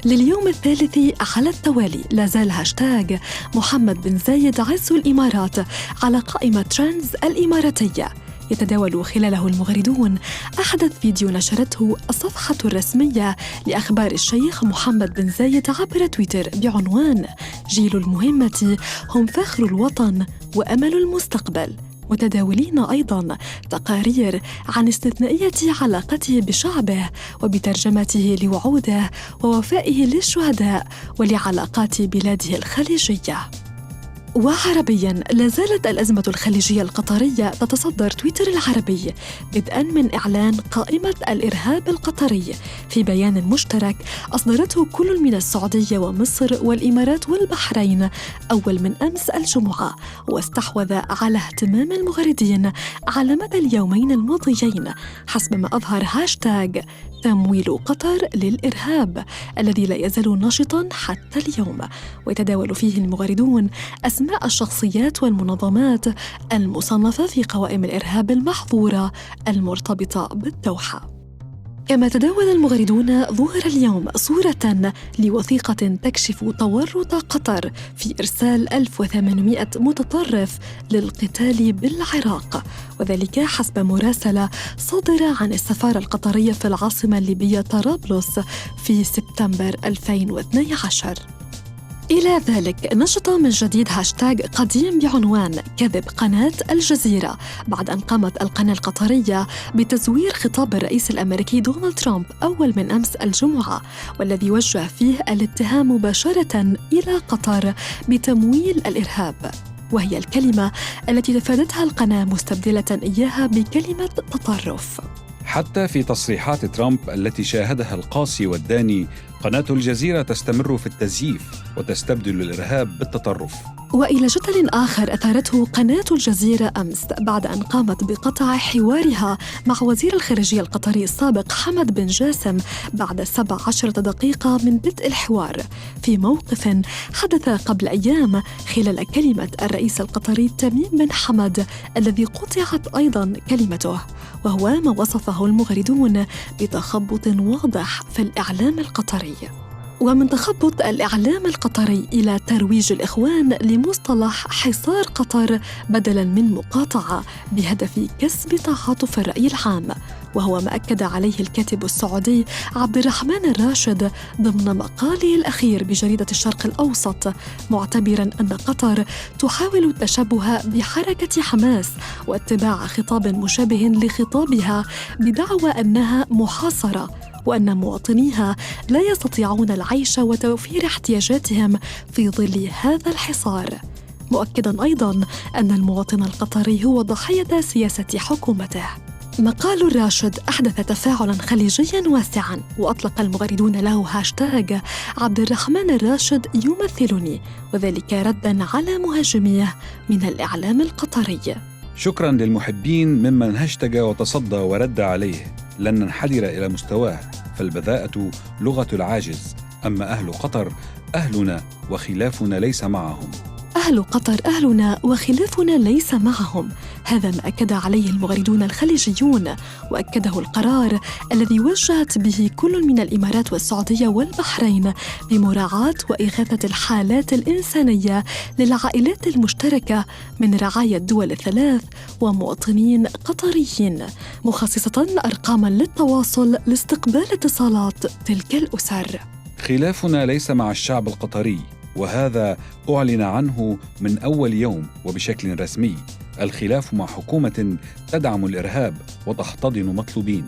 لليوم الثالث على التوالي لا زال هاشتاغ محمد بن زايد عز الإمارات على قائمة ترندز الإماراتية، يتداول خلاله المغردون أحدث فيديو نشرته الصفحة الرسمية لأخبار الشيخ محمد بن زايد عبر تويتر بعنوان جيل المهمة هم فخر الوطن وأمل المستقبل، متداولين أيضاً تقارير عن استثنائية علاقته بشعبه وبترجمته لوعوده ووفائه للشهداء ولعلاقات بلاده الخليجية. وعربياً، لا زالت الأزمة الخليجية القطرية تتصدر تويتر العربي بدءاً من إعلان قائمة الإرهاب القطري في بيان مشترك أصدرته كل من السعودية ومصر والإمارات والبحرين أول من أمس الجمعة، واستحوذ على اهتمام المغردين على مدى اليومين الماضيين حسب ما أظهر هاشتاغ تمويل قطر للإرهاب الذي لا يزال نشطاً حتى اليوم، ويتداول فيه المغردون أسماء الشخصيات والمنظمات المصنفة في قوائم الإرهاب المحظورة المرتبطة بالدوحة. كما تداول المغردون ظهر اليوم صورة لوثيقة تكشف تورط قطر في إرسال 1800 متطرف للقتال بالعراق، وذلك حسب مراسلة صادرة عن السفارة القطرية في العاصمة الليبية طرابلس في سبتمبر 2012. إلى ذلك نشط من جديد هاشتاغ قديم بعنوان كذب قناة الجزيرة بعد أن قامت القناة القطرية بتزوير خطاب الرئيس الأمريكي دونالد ترامب أول من أمس الجمعة، والذي وجه فيه الاتهام مباشرة إلى قطر بتمويل الإرهاب، وهي الكلمة التي تفادتها القناة مستبدلة إياها بكلمة تطرف. حتى في تصريحات ترامب التي شاهدها القاسي والداني، قناة الجزيرة تستمر في التزييف وتستبدل الإرهاب بالتطرف. وإلى جدل آخر أثارته قناة الجزيرة أمس بعد أن قامت بقطع حوارها مع وزير الخارجية القطري السابق حمد بن جاسم بعد 17 دقيقة من بدء الحوار، في موقف حدث قبل أيام خلال كلمة الرئيس القطري تميم بن حمد الذي قطعت أيضاً كلمته، وهو ما وصفه المغردون بتخبط واضح في الإعلام القطري. ومن تخبط الإعلام القطري إلى ترويج الإخوان لمصطلح حصار قطر بدلاً من مقاطعة بهدف كسب تعاطف الرأي العام، وهو ما أكد عليه الكاتب السعودي عبد الرحمن الراشد ضمن مقاله الأخير بجريدة الشرق الأوسط، معتبراً أن قطر تحاول التشبه بحركة حماس واتباع خطاب مشابه لخطابها بدعوى أنها محاصرة، وأن مواطنيها لا يستطيعون العيش وتوفير احتياجاتهم في ظل هذا الحصار، مؤكداً أيضاً أن المواطن القطري هو ضحية سياسة حكومته. مقال الراشد أحدث تفاعلاً خليجياً واسعاً، وأطلق المغردون له هاشتاغ عبد الرحمن الراشد يمثلني، وذلك رداً على مهاجميه من الإعلام القطري. شكراً للمحبين ممن هاشتاج وتصدى ورد عليه، لن ننحدر إلى مستواه، فالبذاءة لغة العاجز، أما أهل قطر أهلنا وخلافنا ليس معهم. أهل قطر أهلنا وخلافنا ليس معهم، هذا ما أكد عليه المغردون الخليجيون، وأكده القرار الذي وجهت به كل من الإمارات والسعودية والبحرين بمراعاة وإغاثة الحالات الإنسانية للعائلات المشتركة من رعايا الدول الثلاث ومواطنين قطريين، مخصصة أرقاماً للتواصل لاستقبال اتصالات تلك الأسر. خلافنا ليس مع الشعب القطري، وهذا أعلن عنه من أول يوم وبشكل رسمي. الخلاف مع حكومة تدعم الإرهاب وتحتضن مطلوبين.